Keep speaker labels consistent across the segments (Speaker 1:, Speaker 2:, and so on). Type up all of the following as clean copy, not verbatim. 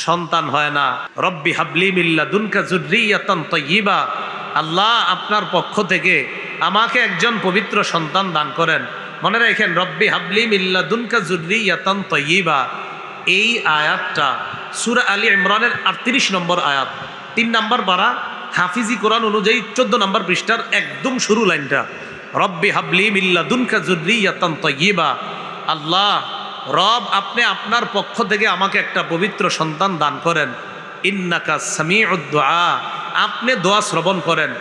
Speaker 1: সন্তান হয় না। রব্বি হাবলি মিন লাদুনকা যুররিয়াতান তাইয়্যিবা, আল্লাহ আপনার পক্ষ থেকে আমাকে একজন পবিত্র সন্তান দান করেন। মনে রাখেন, রব্বি হাবলি মিন লাদুনকা যুররিয়াতান তাইয়্যিবা, এই আয়াতটা সূরা আলী ইমরানের 38 নম্বর আয়াত, 3 নম্বর পারা, হাফিজি কোরআন অনুযায়ী 14 নম্বর পৃষ্ঠার একদম শুরু লাইনটা, রব্বি হাবলি মিন লাদুনকা যুররিয়াতান তাইয়্যিবা। আল্লাহ রব, আপনি আপনার পক্ষ থেকে আমাকে একটা পবিত্র সন্তান দান করেন। ইন্নাকা সামিউদ দুআ, আপনি দোয়া শ্রবণ করেন।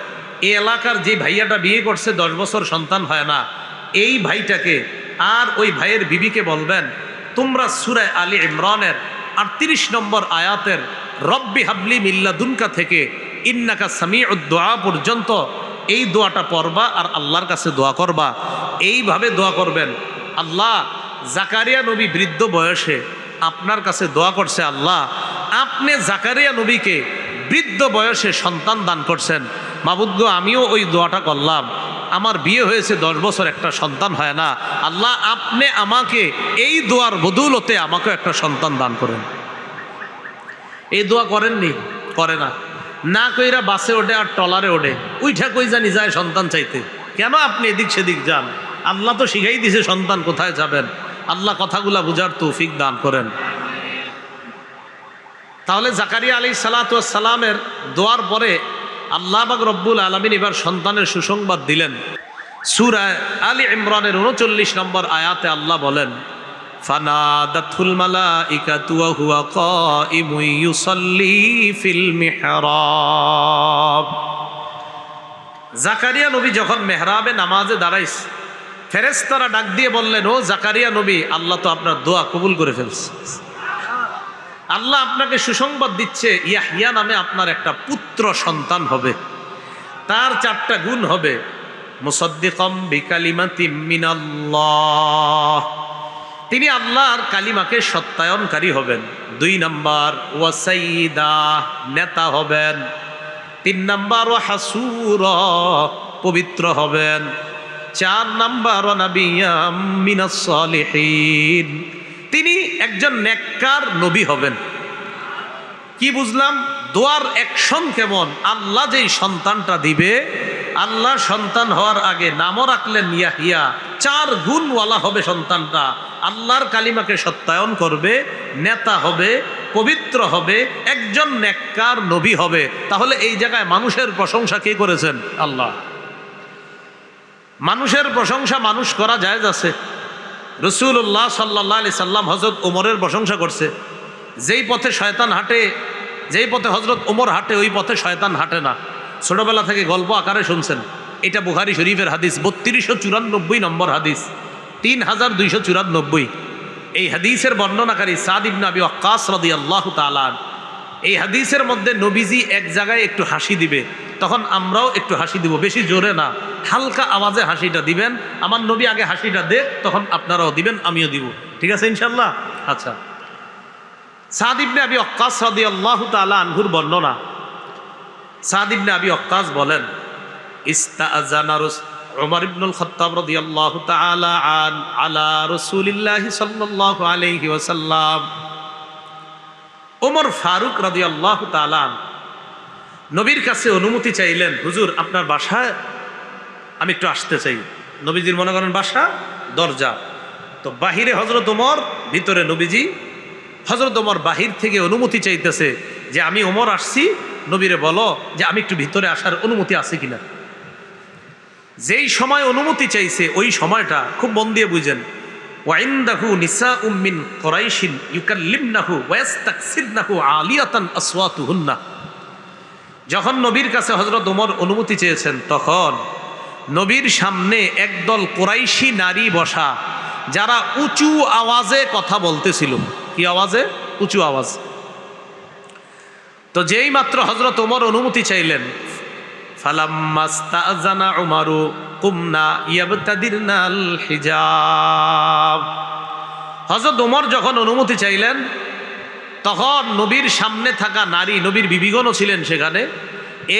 Speaker 1: এই এলাকার যে ভাইয়াটা বিয়ে করছে 10 বছর সন্তান হয় না, এই ভাইটাকে আর ওই ভাইয়ের বিবিকে বলবেন, তোমরা সূরা আলী ইমরানের 38 নম্বর আয়াতের রব্বি হাবলি মিন লাদুনকা থেকে ইন্নাকা সামিউদ দুআ পর্যন্ত এই দোয়াটা পড়বা আর আল্লাহর কাছে দোয়া করবা। এইভাবে দোয়া করবেন। আল্লাহ, জাকারিয়া নবী বৃদ্ধ বয়সে আপনার কাছে দোয়া করছে, আল্লাহ আপনি জাকারিয়া নবীকে বৃদ্ধ বয়সে সন্তান দান করছেন। মাবুদ গো, আমিও ওই দোয়াটা করলাম, আমার বিয়ে হয়েছে 10 বছর, একটা সন্তান হয় না, আল্লাহ আপনি আমাকে এই দোয়ার বদৌলতে আমাকে একটা সন্তান দান করেন। এই দোয়া করেননি? করে না। না কইরা বাসে ওঠে আর টলারে ওঠে, উইঠা কই জানি যায় সন্তান চাইতে। কেন আপনি এদিক সেদিক যান? আল্লাহ তো শিখাই দিছে সন্তান কোথায় যাবেন। আল্লাহ কথাগুলা বুঝার তৌফিক দান করেন। তাহলে জাকারিয়া আলাইহিস সালাতু ওয়াস সালামের দোয়ার পরে আল্লাহ পাক রব্বুল আলামিন এবার সন্তানের সুসংবাদ দিলেন। সূরা আলী ইমরানের 39 নম্বর আয়াতে আল্লাহ বলেন, ফানাদাতুল মালাইকাতু ওয়া হুয়া কাইমুন ইউসাল্লি ফিল মিহরাব। জাকারিয়া নবী যখন মেহরাবে নামাজে দাঁড়াইছে, ফেরেশতারা ডাক দিয়ে বললেন, ও জাকারিয়া নবী, আল্লাহ তো আপনার দোয়া কবুল করে ফেলছে। আল্লাহ আপনাকে সুসংবাদ দিচ্ছে, ইয়াহইয়া নামে আপনার একটা পুত্র সন্তান হবে। তার 4টা গুণ হবে। মুসাদ্দিকাম বিকালিমাতিম মিনাল্লাহ, তিনি আল্লাহর কালিমাকে সত্যায়নকারী হবেন। 2 নাম্বার, ওয়া সাইয়্যিদা, নেতা হবেন। 3 নাম্বার, ওয়া হাসুরা, পবিত্র হবেন। 4 নাম্বার, ওয়া নাবিয়্যাম মিনাস সালিহিন, তিনি একজন নেককার নবী হবেন। কি বুঝলাম? দোয়ার অ্যাকশন কেমন? আল্লাহ যেই সন্তানটা দিবে, আল্লাহ সন্তান হওয়ার আগে নামও রাখলেন ইয়াহইয়া। 4 গুণওয়ালা হবে সন্তানটা। আল্লাহর কালিমাকে সত্যায়ন করবে, নেতা হবে, পবিত্র হবে, একজন নেককার নবী হবে। তাহলে এই জায়গায় মানুষের প্রশংসা কে করেছেন? আল্লাহ। মানুষের প্রশংসা মানুষ করা জায়েজ আছে। রাসূলুল্লাহ সাল্লাল্লাহু আলাইহি সাল্লাম হযরত ওমরের প্রশংসা করছে। যেই পথে শয়তান হাঁটে, যেই পথে হযরত ওমর হাঁটে, ওই পথে শয়তান হাঁটে না। ছোটবেলা থেকে গল্প আকারে শুনছেন। এটা বুখারী শরীফের হাদিস, 3294 নম্বর হাদিস, 3294। এই হাদিসের বর্ণনাকারী সাদ ইবনে আবি ওয়াক্কাস রাদিয়াল্লাহু তাআলা। এই হাদিসের মধ্যে নবীজি এক জায়গায় একটু হাসি দিবে, তখন আমরাও একটু হাসি দিব, বেশি জোরে না, হালকা আওয়াজে হাসিটা দিবেন। আমার নবী আগে হাসিটা দেখ, তখন আপনারাও দিবেন, আমিও দিব। ঠিক আছে ইনশাআল্লাহ? আচ্ছা, সাদ ইবনে আবি ওয়াক্কাস রাদিয়াল্লাহু তাআলা আনহুর বর্ণনা। সাদ ইবনে আবি ওয়াক্কাস বলেন, ইস্তাআযানা উমর ইবনুল খাত্তাব রাদিয়াল্লাহু তাআলা আলা রাসূলিল্লাহি সাল্লাল্লাহু আলাইহি ওয়াসাল্লাম। ওমর ফারুক রাদিয়াল্লাহু তাআলা নবীর কাছে অনুমতি চাইলেন, হুজুর আপনার বাসায় আমি একটু আসতে চাই। নবীজির মনে করেন বাসা দরজা, তো বাহিরে হযরত ওমর, ভিতরে নবীজি। হযরত ওমর বাহির থেকে অনুমতি চাইতেছে যে আমি ওমর আসছি, নবীরে বলো যে আমি একটু ভিতরে আসার অনুমতি আছে কিনা। যেই সময় অনুমতি চাইছে ওই সময়টা খুব মন দিয়ে বুঝেন। ওয়াইন্দাহু নিসাউম মিন কুরাইশিন ইউকাল্লিমনাহু ওয়া ইস্তাকসিরনাহু আলিয়াতান আসওয়াতুহুন্না। যখন নবীর কাছে হযরত ওমর অনুমতি চেয়েছেন, তখন নবীর সামনে একদল কুরাইশি নারী বসা, যারা উঁচু আওয়াজে কথা বলতেছিল। কি আওয়াজে? উঁচু আওয়াজ। তো যেই মাত্র হযরত ওমর অনুমতি চাইলেন, ফালাম্মাস্তাযানা উমারু কুমনা ইয়াবতাদিরনাল হিজাব। হযরত ওমর যখন অনুমতি চাইলেন, তখন নবীর সামনে থাকা নারী, নবীর বিবিগণও ছিলেন সেখানে,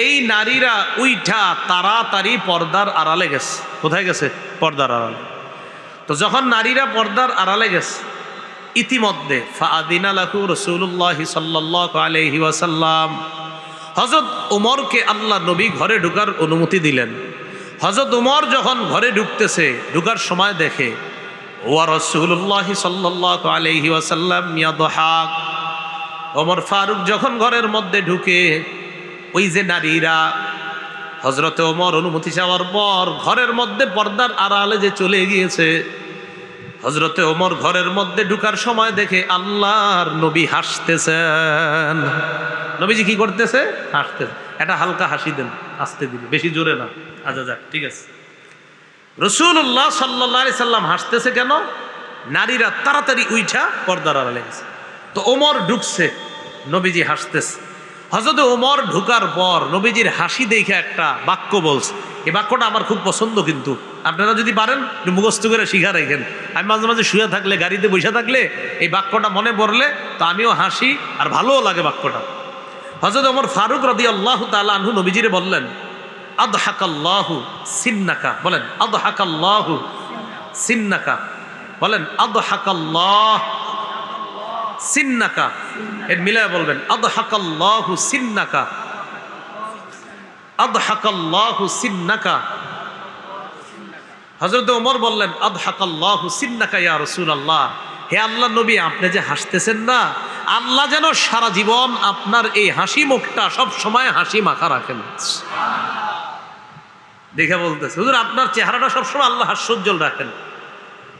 Speaker 1: এই নারীরা উইঠা তাড়াতাড়ি পর্দার আড়ালে গেছে। কোথায় গেছে? পর্দার আড়ালে। তো যখন নারীরা পর্দার আড়ালে গেছে, ইতিমধ্যে ফাআদিনা লাহু রাসূলুল্লাহ সাল্লাল্লাহু আলাইহি ওয়াসাল্লাম, হযরত ওমরকে আল্লাহ নবী ঘরে ঢোকার অনুমতি দিলেন। হযরত ওমর যখন ঘরে ঢুকতেছে, ঢোকার সময় দেখে ওয়া রাসূলুল্লাহ সাল্লাল্লাহু আলাইহি ওয়াসাল্লাম ইয়াদহাক। ওমর ফারুক যখন ঘরের মধ্যে ঢুকে, ওই যে নারীরা হযরতে ওমর অনুমতি চাওয়ার পর ঘরের মধ্যে পর্দার আড়ালে যে চলে গিয়েছে, হযরতে ওমর ঘরের মধ্যে ঢুকার সময় দেখে আল্লাহর নবী হাসতেছেন। নবীজি কি করতেছে? হাসতেছে। একটা হালকা হাসি দেন, আসতে দিলে, বেশি জোরে না। আচ্ছা যাক, ঠিক আছে। রাসূলুল্লাহ সাল্লাল্লাহু আলাইহি সাল্লাম হাসতেছে কেন? নারীরা তাড়াতাড়ি উইঠা পর্দার আড়ালে গেছে। তো ওমর ঢুকছে, নবীজি হাসতেছে। হযরত ওমর ঢুকার পর নবীজির হাসি দেখে একটা বাক্য বলছে। এই বাক্যটা আমার খুব পছন্দ, কিন্তু আপনারা যদি পারেন একটু মুখস্থ করে শিখা রাখেন। আমি মাঝে মাঝে শুয়ে থাকলে, গাড়িতে বসে থাকলে এই বাক্যটা মনে পড়লে তো আমিও হাসি আর ভালোও লাগে বাক্যটা। হযরত ওমর ফারুক রাদিয়াল্লাহু তাআলা আনহু নবীজিরে বললেন, আদহাকাল্লাহু সিন্নাকা। বলেন আদহাকাল্লাহু সিন্নাকা। বলেন আদহাকাল্লাহ সিন্নাকা। এর মিলায় বলবেন আদহাকাল্লাহু সিন্নাকা, আদহাকাল্লাহু সিন্নাকা। হযরত ওমর বললেন আদহাকাল্লাহু সিন্নাকা ইয়া রাসূলুল্লাহ। হে আল্লাহর নবী, আপনি যে হাসতেছেন না, আল্লাহ যেন সারা জীবন আপনার এই হাসি মুখটা সব সময় হাসি মাখা রাখেন। দেখে বলতেছে, হুজুর আপনার চেহারাটা সবসময় আল্লাহ হাস্যোজ্জ্বল রাখেন।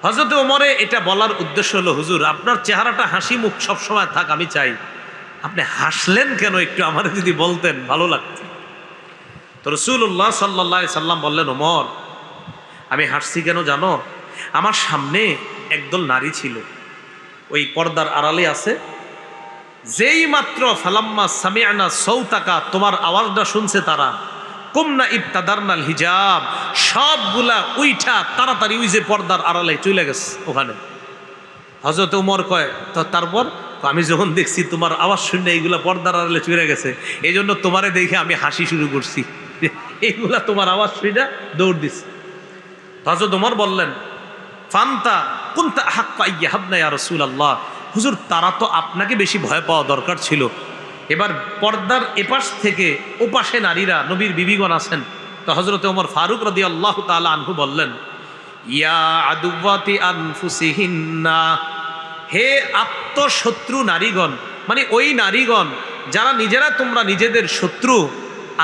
Speaker 1: হযরত ওমরে এটা বলার উদ্দেশ্য হলো, হুজুর আপনার চেহারাটা হাসি মুখ সবসময় থাক, আমি চাই। আপনি হাসলেন কেন একটু আমার যদি বলতেন ভালো লাগতো। তো রাসূলুল্লাহ সাল্লাল্লাহু আলাইহি সাল্লাম বললেন, ওমর আমি হাসছি কেন জানো? আমার সামনে একদল নারী ছিল, ওই পর্দার আড়ালে আছে। যেই মাত্র ফালাম্মা সামি'না সাউতাকা, তোমার আওয়াজটা শুনছে তারা, কুমনা ইবতাদারনাল হিজাব, সবগুলা উইঠা তাড়াতাড়ি ওই যে পর্দার আড়ালে চলে গেছে ওখানে। হযরত ওমর কয়, তো তারপর? আমি যখন দেখছি তোমার আওয়াজ শুনে এইগুলা পর্দার আড়ালে চলে গেছে, এই জন্য তোমারে দেখে আমি হাসি শুরু করছি। এইগুলা তোমার আওয়াজ শুনে দৌড় দিছে। হযরত ওমর বললেন, ফান্তা কুনতা হাক্কা ইয়াহাবনা ইয়া রাসূলুল্লাহ। হুজুর তারা তো আপনাকে বেশি ভয় পাওয়া দরকার ছিল। এবার পর্দার এপাশ থেকে ওপাশে নারীরা, নবীর বিবিগণ আছেন। তো হযরত ওমর ফারুক রাদিয়াল্লাহু তাআলা আনহু বললেন, ইয়া আদুওয়াতি আনফুসিহিন্না, হে আত্মশত্রু নারীগণ, মানে ওই নারীগণ যারা নিজেরা তোমরা নিজেদের শত্রু,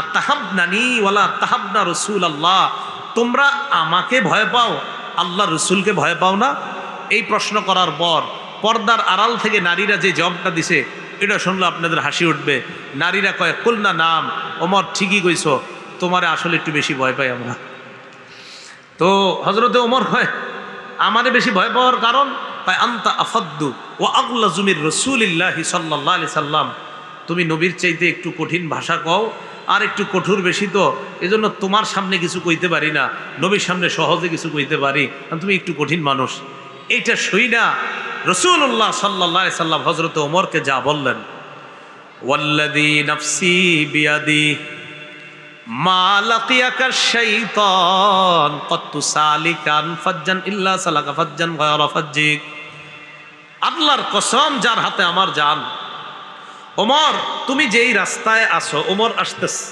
Speaker 1: আতাহাবনানি ওয়ালা তাহাবনা রাসূলুল্লাহ, তোমরা আমাকে ভয় পাও, আল্লাহ রসুলকে ভয় পাও না? এই প্রশ্ন করার পর পর্দার আড়াল থেকে নারীরা যে জবাবটা দিছে, এটা শুনলে আপনাদের হাসি উঠবে। নারীরা কয়, কুলনা নাম, ওমর ঠিকই কইছো, তোমারে আসলে একটু বেশি ভয় পাই আমরা। তো হযরতে ওমর কয়, আমারে বেশি ভয় পাওয়ার কারণ? কয়, আনতা আফাদ্দু ওয়া আগলাযু মির রাসূলিল্লাহি সাল্লাল্লাহু আলাইহি সাল্লাম, তুমি নবীর চাইতে একটু কঠিন ভাষা কও আর একটু কঠোর বেশি, তো এজন্য তোমার সামনে কিছু কইতে পারি না, নবীর সামনে সহজে কিছু কইতে পারি, তুমি একটু কঠিন মানুষ। এইটা শুই না রাসূলুল্লাহ সাল্লাল্লাহু আলাইহি সাল্লাম হযরত ওমরকে যা বললেন, ওয়াল্লাযী নাফসি বিয়াদি মা লাকিয়াকা শাইতান ক্বাদ তুসালিকান ফাজ্জান ইল্লা সালাকা ফাজ্জান গায়রা ফাজ্জিক। আল্লাহর কসম যার হাতে আমার জান, ওমর তুমি যেই রাস্তায় আসো, ওমর আসতেছে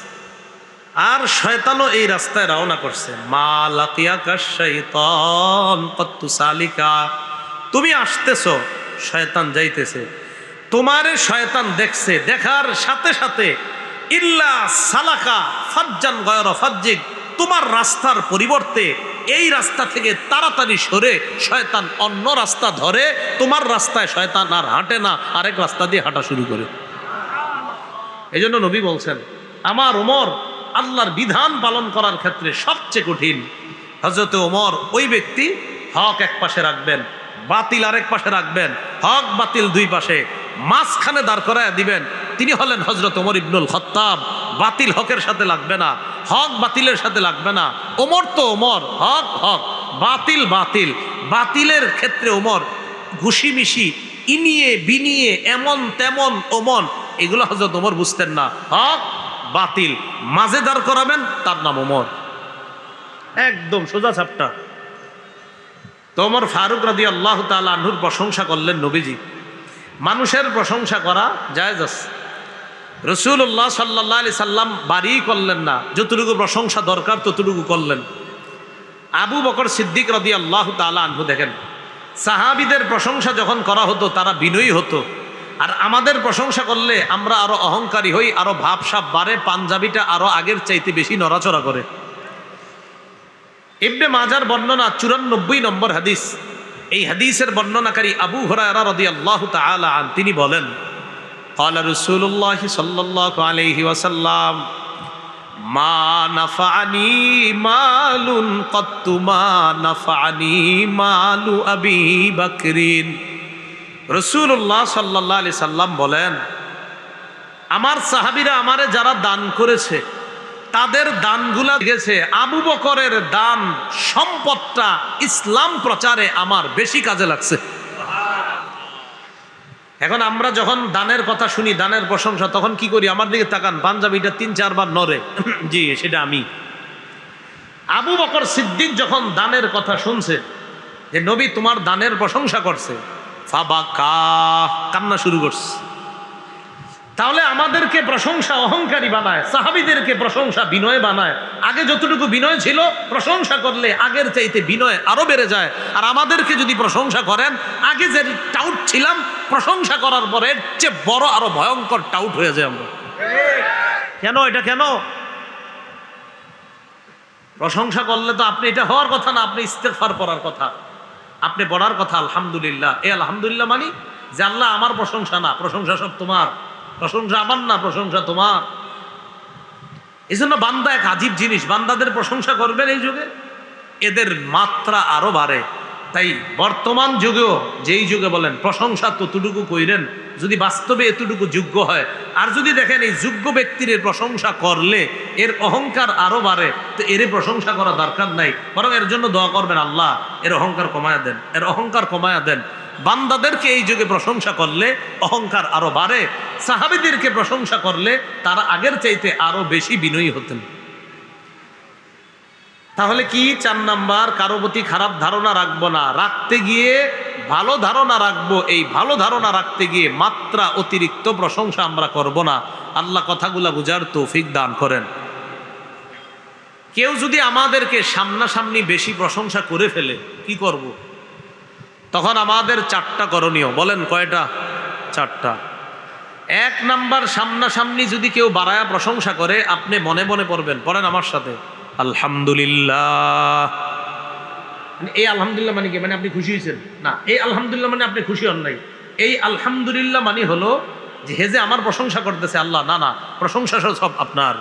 Speaker 1: আর শয়তানও এই রাস্তায় রওনা করছে। মা লাকিয়াকা শাইতান ক্বাদ তুসালিকা, তুমি আসতেছো, শয়তান যাইতেছে, তোমারে শয়তান দেখছে, দেখার সাথে সাথে ইল্লা সালাকা ফাজ্জান গায়রা ফাজ্জিক, তোমার রাস্তার পরিবর্তে এই রাস্তা থেকে তাড়াতাড়ি সরে শয়তান অন্য রাস্তা ধরে, তোমার রাস্তায় শয়তান আর হাঁটে না, আরেক রাস্তা দিয়ে হাঁটা শুরু করে। এই জন্য নবী বলছেন, আমার ওমর আল্লাহর বিধান পালন করার ক্ষেত্রে সবচেয়ে কঠিন। হযরত ওমর ওই ব্যক্তি, হক এক পাশে রাখবেন, বাতিল আরেক পাশে রাখবেন, হক বাতিল দুই পাশে, মাঝখানে দাঁড় করায় দিবেন। তিনি হলেন হযরত ওমর ইবনুল খাত্তাব। বাতিল হকের সাথে লাগবে না, হক বাতিলের সাথে লাগবে না। ওমর তো ওমর, হক হক, বাতিল বাতিল। বাতিলের ক্ষেত্রে ওমর ঘুষি মিশি, ইনিয়ে বিনিয়ে, এমন তেমন ওমন, এগুলো হযরত ওমর বুঝতেন না। হক বাতিল মাঝে দাঁড় করাবেন, তার নাম ওমর। একদম সোজা সাপটা। তো ওমর ফারুক রাদিয়াল্লাহু তাআলা আনহুর প্রশংসা করলেন নবীজি। মানুষের প্রশংসা করা জায়েজ আছে, রাসূলুল্লাহ সাল্লাল্লাহু আলাইহি সাল্লাম বাড়ি করলেন না, যতটুকু প্রশংসা দরকার ততটুকু করলেন। আবু বকর সিদ্দিক রাদিয়াল্লাহু তাআলা আনহু দেখেন, সাহাবীদের প্রশংসা যখন করা হতো তারা বিনয়ী হতো, আর আমাদের প্রশংসা করলে আমরা আরো অহংকারী হই, আরো ভাবসাব বাড়ে, পাঞ্জাবিটা আরো আগের চাইতে বেশি নড়াচড়া করে। ইবনে মাজার বর্ণনা 94 নম্বর হাদিস। এই হাদিসের বর্ণনাকারী আবু হুরায়রা রাদিয়াল্লাহু তাআলা আন তিনি বলেন, ক্বালা রাসূলুল্লাহ সাল্লাল্লাহু আলাইহি ওয়াসাল্লাম মা নাফানি মালুন কত্তু মা নাফানি মালু আবি বকরিন। রাসূলুল্লাহ সাল্লাল্লাহু আলাইহি সাল্লাম বলেন, আমার সাহাবীরা আমারে যারা দান করেছে তাদের দানগুলা গেছে, আবু বকরের দান সম্পদটা ইসলাম প্রচারে আমার বেশি কাজে লাগছে। এখন আমরা যখন দানের কথা শুনি, দানের প্রশংসা, তখন কি করি? আমার দিকে তাকান, পাঞ্জাবিটা 3-4 বার নড়ে, জি সেটা আমি। আবু বকর সিদ্দিক যখন দানের কথা শুনছে যে নবী তোমার দানের প্রশংসা করছে, ফাবাকা, কান্না শুরু করছে। তাহলে আমাদেরকে প্রশংসা অহংকারী বানায়, সাহাবীদেরকে প্রশংসা বিনয় বানায়। আগে যতটুকু বিনয় ছিল, প্রশংসা করলে আগের চাইতে বিনয় আরো বেড়ে যায়। আর আমাদেরকে যদি প্রশংসা করেন, আগে যে টাউট ছিলাম, প্রশংসা করার পরে চেয়ে বড় আরো ভয়ঙ্কর টাউট হয়ে যায় আমরা। কেন এটা কেন? প্রশংসা করলে তো আপনি এটা হওয়ার কথা না, আপনি ইস্তেগফার করার কথা, আপনি পড়ার কথা আলহামদুলিল্লাহ। এই আলহামদুলিল্লাহ মানি যে আল্লাহ আমার প্রশংসা না, প্রশংসা সব তোমার, প্রশংসা আমার না, প্রশংসা তোমার। এই জন্য বান্দা এক আজীব জিনিস, বান্দাদের প্রশংসা করবেন এই যুগে, এদের মাত্রা আরো বাড়ে। তাই বর্তমান যুগেও, যেই যুগে বলেন প্রশংসা ততটুকু কইরেন যদি বাস্তবে এতটুকু যোগ্য হয়। আর যদি দেখেন এই যোগ্য ব্যক্তির প্রশংসা করলে এর অহংকার আরো বাড়ে, তো এর প্রশংসা করা দরকার নাই, বরং এর জন্য দোয়া করবেন, আল্লাহ এর অহংকার কমায়া দেন, এর অহংকার কমায়া দেন। বান্দাদেরকে এই যুগে প্রশংসা করলে অহংকার আরো বাড়ে, সাহাবীদেরকে প্রশংসা করলে তারা আগের চাইতে আরো বেশি বিনয়ী হতেন। তাহলে কি 4 নাম্বার, কারো প্রতি খারাপ ধারণা রাখবো না, রাখতে গিয়ে ভালো ধারণা রাখবো। এই ভালো ধারণা রাখতে গিয়ে মাত্রা অতিরিক্ত প্রশংসা আমরা করব না। আল্লাহ কথাগুলা বুঝার তৌফিক দান করেন। কেউ যদি আমাদেরকে সামনাসামনি বেশি প্রশংসা করে ফেলে, কি করব? তখন আমাদের 4টা করণীয়। বলেন কয়টা? 4টা। 1 নাম্বার, সামনাসামনি যদি কেউ বাড়ায়া প্রশংসা করে, আপনি মনে মনে পড়বেন, পড়েন আমার সাথে, আলহামদুলিল্লাহ। এই আলহামদুলিল্লাহ মানে কি? মানে আপনি খুশি হয়েছেন না। এই আলহামদুলিল্লাহ মানে আপনি খুশি হন নাই। এই আলহামদুলিল্লাহ মানে হলো যে হে যে আমার প্রশংসা করতেছে আল্লাহ, না না, প্রশংসা সব আপনার।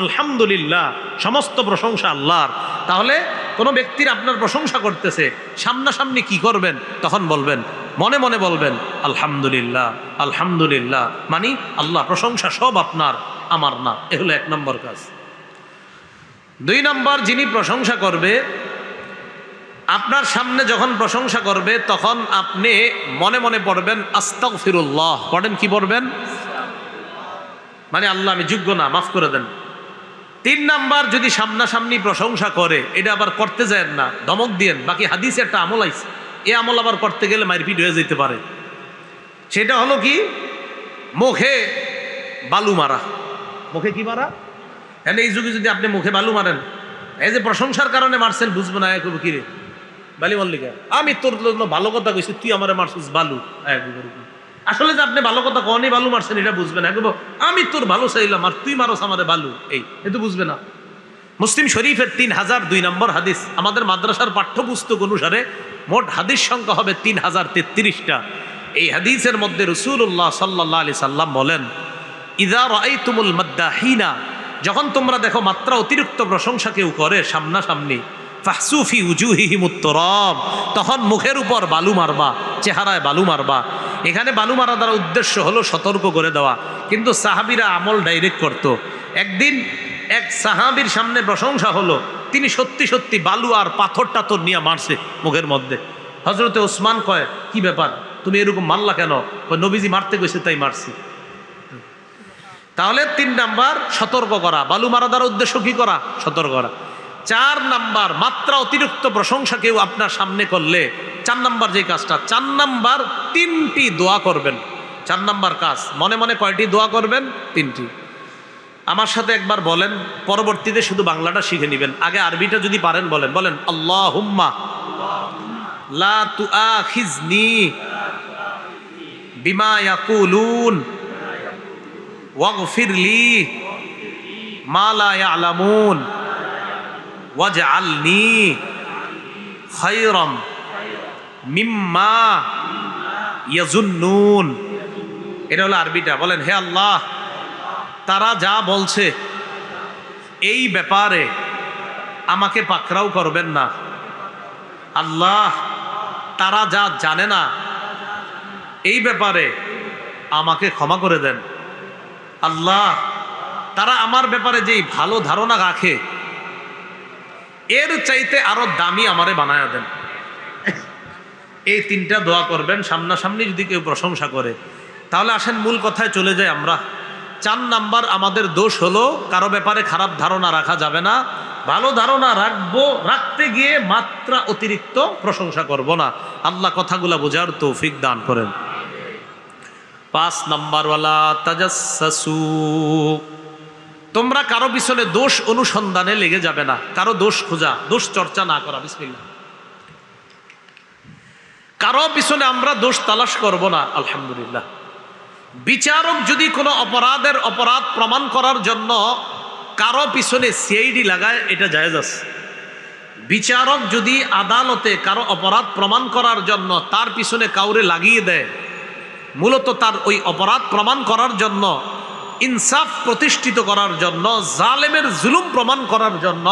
Speaker 1: আলহামদুলিল্লাহ, সমস্ত প্রশংসা আল্লাহর। তাহলে কোনো ব্যক্তির আপনার প্রশংসা করতেছে, সামনাসামনি কি করবেন? তখন বলবেন, মনে মনে বলবেন আলহামদুলিল্লাহ, আলহামদুলিল্লাহ, মানে আল্লাহ প্রশংসা সব আপনার, আমার না। এ হলো 1 নম্বর কাজ। 2 নম্বর, যিনি প্রশংসা করবে, আপনার সামনে যখন প্রশংসা করবে তখন আপনি মনে মনে পড়বেন আস্তাগফিরুল্লাহ। পড়েন, কি পড়বেন? মানে আল্লাহ আমি যোগ্য না, মাফ করে দেন। 3 নাম্বার, যদি সামনাসামনি প্রশংসা করে, এটা আবার করতে যায় না, ধমক দিয়েন। বাকি হাদিসে একটা আমল আইছে, এই আমল আবার করতে গেলে মারপিট হয়ে যেতে পারে। সেটা হলো কি? মুখে বালু মারা। মুখে কি মারা? হ্যাঁ, এই যুগে যদি আপনি মুখে বালু মারেন, এই যে প্রশংসার কারণে মারছেন, বুঝবো না কি রে বালি মল্লিকা, আমি তোর জন্য ভালো কথা কইছি, তুই আমার মারছিস বালু। আসলে যে আপনি ভালো কথা কখনই বালু মারছেন এটা বুঝবে না। আমি তোর ভালো চাইলাম আর তুই মারস আমারে বালু, এই এ তো বুঝবে না। মুসলিম শরীফের 3002 নম্বর হাদিস। আমাদের মাদ্রাসার পাঠ্যপুস্তক অনুসারে মোট হাদিস সংখ্যা হবে 3033টা। এই হাদিসের মধ্যে রাসূলুল্লাহ সাল্লাল্লাহু আলাইহি সাল্লাম বলেন, ইযা রাআইতুমুল মাদ্দাহিনা, যখন তোমরা দেখো মাত্রা অতিরিক্ত প্রশংসা কেউ করে সামনাসামনি, ফাহসুফি উজুহিহিমুত তুরাব, তখন মুখের উপর বালু মারবা, চেহারায় বালু মারবা। এখানে বালু মারা দ্বারা উদ্দেশ্য হলো সতর্ক করে দেওয়া, কিন্তু সাহাবীরা আমল ডাইরেক্ট করত। একদিন এক সাহাবীর সামনে প্রশংসা হলো, তিনি সত্যি সত্যি বালু আর পাথর টাথর নিয়ে মারছে মুখের মধ্যে। হযরতে ওসমান কয়, কি ব্যাপার, তুমি এরকম মারলা কেন? নবীজি মারতে গেছে তাই মারছি। তাহলে 3 নাম্বার, সতর্ক করা। বালু মারা দ্বারা উদ্দেশ্য কি করা? সতর্ক করা। 4 নাম্বার, মাত্রা অতিরিক্ত প্রশংসা কেউ আপনার সামনে করলে 4 নাম্বার যে কাজটা, 4 নাম্বার 3টি দোয়া করবেন। 4 নাম্বার কাজ, মনে মনে কয়টি দোয়া করবেন? 3টি। আমার সাথে একবার বলেন, পরবর্তীতে শুধু বাংলাটা শিখে নেবেন, আগে আরবিটা যদি পারেন বলেন। বলেন, আল্লাহুম্মা লা তুআখিজনি বিমা ইয়াকুলুন ওয়াগফিরলি মা লা ইয়ালামুন ওয়াজআলনি খায়রাম মিম্মা ইয়াজুন্নুন। এটা হলো আরবিটা। বলেন, হে আল্লাহ, তারা যা বলছে এই ব্যাপারে আমাকে পাকড়াও করবেন না। আল্লাহ, তারা যা জানে না এই ব্যাপারে আমাকে ক্ষমা করে দেন। আল্লাহ, তারা আমার ব্যাপারে যেই ভালো ধারণা রাখে এর চাইতে আরো দামি আমারে বানায়া দেন। এই 3টা দোয়া করবেন সামনাসামনি যদি কেউ প্রশংসা করে। তাহলে আসেন মূল কথায় চলে যাই আমরা। 4 নাম্বার আমাদের দোষ হলো কারো ব্যাপারে খারাপ ধারণা রাখা যাবে না, ভালো ধারণা রাখবো, রাখতে গিয়ে মাত্রা অতিরিক্ত প্রশংসা করব না। আল্লাহ কথাগুলা বোঝার তৌফিক দান করেন। 5 নাম্বার, ওয়ালা তাজাসসু, তোমরা কারো পিছনে দোষ অনুসন্ধানে লেগে যাবে না, কারো দোষ খোঁজা, দোষ চর্চা না করা। বিসমিল্লাহ। কারো পিছনে আমরা দোষ তালাশ করব না। আলহামদুলিল্লাহ। বিচারক যদি কোনো অপরাধ প্রমাণ করার জন্য কারো পিছনে সিআইডি লাগায়, এটা জায়েজ আছে। বিচারক যদি আদালতে কারো অপরাধ প্রমাণ করার জন্য তার পিছনে কাউরে লাগিয়ে দেয়, মূলত তার ওই অপরাধ প্রমাণ করার জন্য, ইনসাফ প্রতিষ্ঠিত করার জন্য, জালেমের জুলুম প্রমাণ করার জন্য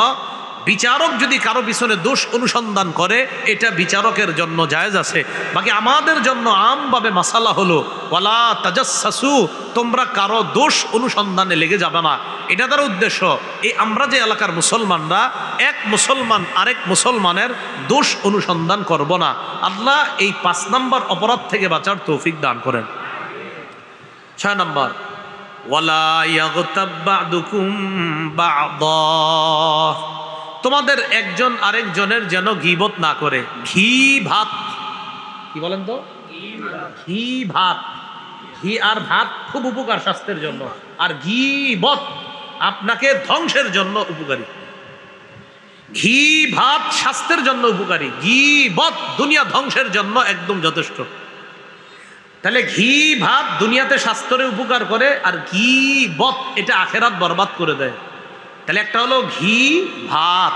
Speaker 1: বিচারক যদি কারো পিছনে দোষ অনুসন্ধান করে, এটা বিচারকের জন্য জায়েজ আছে। বাকি আমাদের জন্য আমভাবে মাসালা হলো ওয়ালা তাজাসসু, তোমরা কারো দোষ অনুসন্ধানে লেগে যাবে না। এটা তার উদ্দেশ্য। এই আমরা যে এলাকার মুসলমানরা, এক মুসলমান আরেক মুসলমানের দোষ অনুসন্ধান করব না। আল্লাহ এই 5 নাম্বার অপরাধ থেকে বাঁচার তৌফিক দান করেন। 6 নাম্বার, ওয়ালা ইয়াগতাব বা'দুকুম বা'দা, তোমাদের একজন আরেকজনের যেন গীবত না করে। ঘি ভাত, কি বলেন তো? ঘি ভাত, ঘি আর ভাত খুব উপকার স্বাস্থ্যের জন্য, আর গীবত আপনাকে ধ্বংসের জন্য উপকারী। ঘি ভাত স্বাস্থ্যের জন্য উপকারী, গীবত দুনিয়া ধ্বংসের জন্য একদম যথেষ্ট। তাহলে ঘি ভাত দুনিয়াতে স্বাস্থ্যের উপকার করে, আর গীবত এটা আখেরাত বরবাদ করে দেয়। তাহলে একটা হলো ঘি ভাত,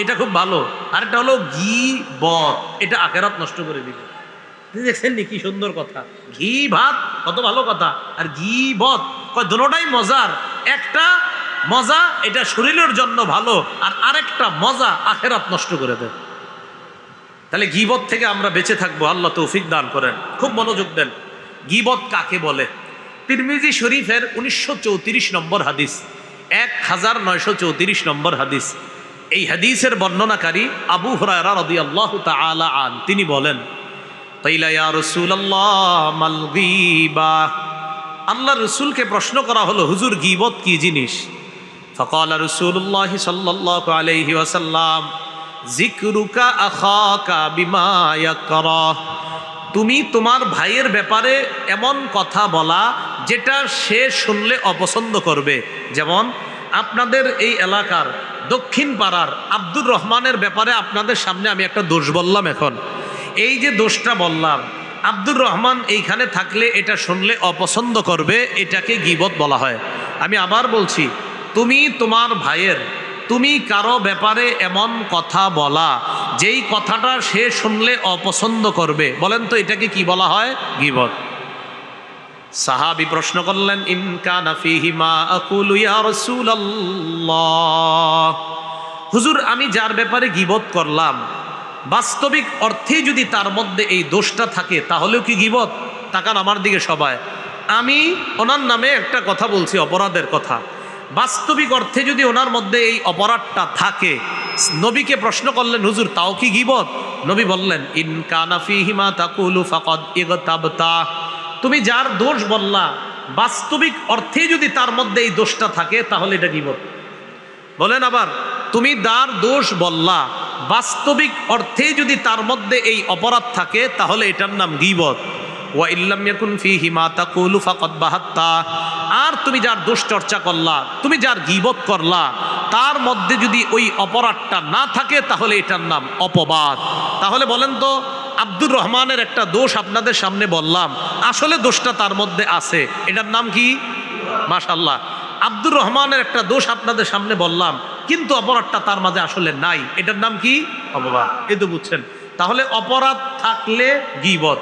Speaker 1: এটা খুব ভালো, আর একটা হলো গীবত, এটা আখেরাত নষ্ট করে দিবে। দেখছেন নি কি সুন্দর কথা? ঘি ভাত কত ভালো কথা, আর গীবত দুটোটাই মজার। একটা মজা এটা শরীরের জন্য ভালো, আর আরেকটা মজা আখেরাত নষ্ট করে দেয়। তাহলে গীবত থেকে আমরা বেঁচে থাকবো, আল্লাহ তৌফিক দান করেন। খুব মনোযোগ দেন। গীবত কাকে বলে? তিরমিজি শরীফের 1934 নম্বর হাদিস, 1934 নম্বর হাদিস। এই হাদিসের বর্ণনাকারী আবু হুরায়রা রাদিয়াল্লাহু তাআলা আন, তিনি বলেন, কাইলা ইয়া রাসূলুল্লাহ মাল গীবা, আল্লাহর রাসূলকে প্রশ্ন করা হলো, হুজুর গীবত কি জিনিস? ফাকালা রাসূলুল্লাহ সাল্লাল্লাহু আলাইহি ওয়াসাল্লাম, যিকরুকা আখাকা বিমা ইয়াকরাহ, তুমি তোমার ভাইয়ের ব্যাপারে এমন কথা বলা যেটা সে শুনলে অপছন্দ করবে। যেমন আপনাদের এই এলাকার দক্ষিণ পাড়ার আব্দুর রহমানের ব্যাপারে আপনাদের সামনে আমি একটা দোষ বললাম। এখন এই যে দোষটা বললাম, আব্দুর রহমান এইখানে থাকলে এটা শুনলে অপছন্দ করবে, এটাকে গীবত বলা হয়। আমি আবার বলছি, তুমি তোমার ভাইয়ের, তুমি কারো ব্যাপারে এমন কথা বলা যেই কথাটা সে শুনলে অপছন্দ করবে, বলেন তো এটাকে কি বলা হয়? গীবত। সাহাবী প্রশ্ন করলেন, ইন কানা ফীহি মা আকুলু ইয়া রাসূলুল্লাহ, হুজুর আমি যার ব্যাপারে গীবত করলাম বাস্তবিক অর্থে যদি তার মধ্যে এই দোষটা থাকে তাহলেও কি গীবত? তাকান আমার দিকে সবাই, আমি ওনার নামে একটা কথা বলছি, অপরাধের কথা। বাস্তবিক অর্থে যদি ওনার মধ্যে এই অপরাধটা থাকে, নবীকে প্রশ্ন করলেন, হুজুর তাও কি গীবত? নবী বললেন, ইন কানা ফীহি মা তাকুলু ফাকাদ ইগতাবতা, তুমি যার দোষ বললা বাস্তবিক অর্থে যদি তার মধ্যে এই দোষটা থাকে তাহলে এটা গীবত। বলেন আবার, তুমি যার দোষ বললা, বাস্তবিক অর্থে যদি তার মধ্যে এই অপরাধ থাকে তাহলে এটার নাম গীবত। ওয়া ইল্লাম ইয়াকুন ফীহি মা তাকুলু ফাকাদ বাহাত্তা। আর তুমি যার দোষ চর্চা করলা, তুমি যার গীবত করলা, তার মধ্যে যদি ওই অপরাধটা না থাকে তাহলে এটার নাম অপবাদ। তাহলে বলেন তো, আব্দুর রহমানের একটা দোষ আপনাদের সামনে বললাম, আসলে দোষটা তার মধ্যে আছে, এটার নাম কি? মাশাআল্লাহ। আব্দুর রহমানের একটা দোষ আপনাদের সামনে বললাম, কিন্তু অপরাধটা তার মাঝে আসলে নাই, এটার নাম কি? অপবাদ। এই তো বুঝছেন। তাহলে অপরাধ থাকলে গীবত,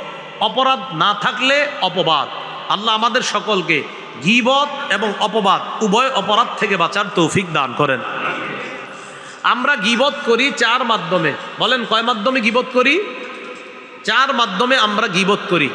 Speaker 1: অপরাধ না থাকলে অপবাদ। আল্লাহ আমাদের সকলকে গীবত এবং অপবাদ উভয় অপরাধ থেকে বাঁচার তৌফিক দান করেন। আমরা গীবত করি 4 মাধ্যমে। বলেন কয় মাধ্যমে গীবত করি? 4 মাধ্যমে আমরা গীবত করি।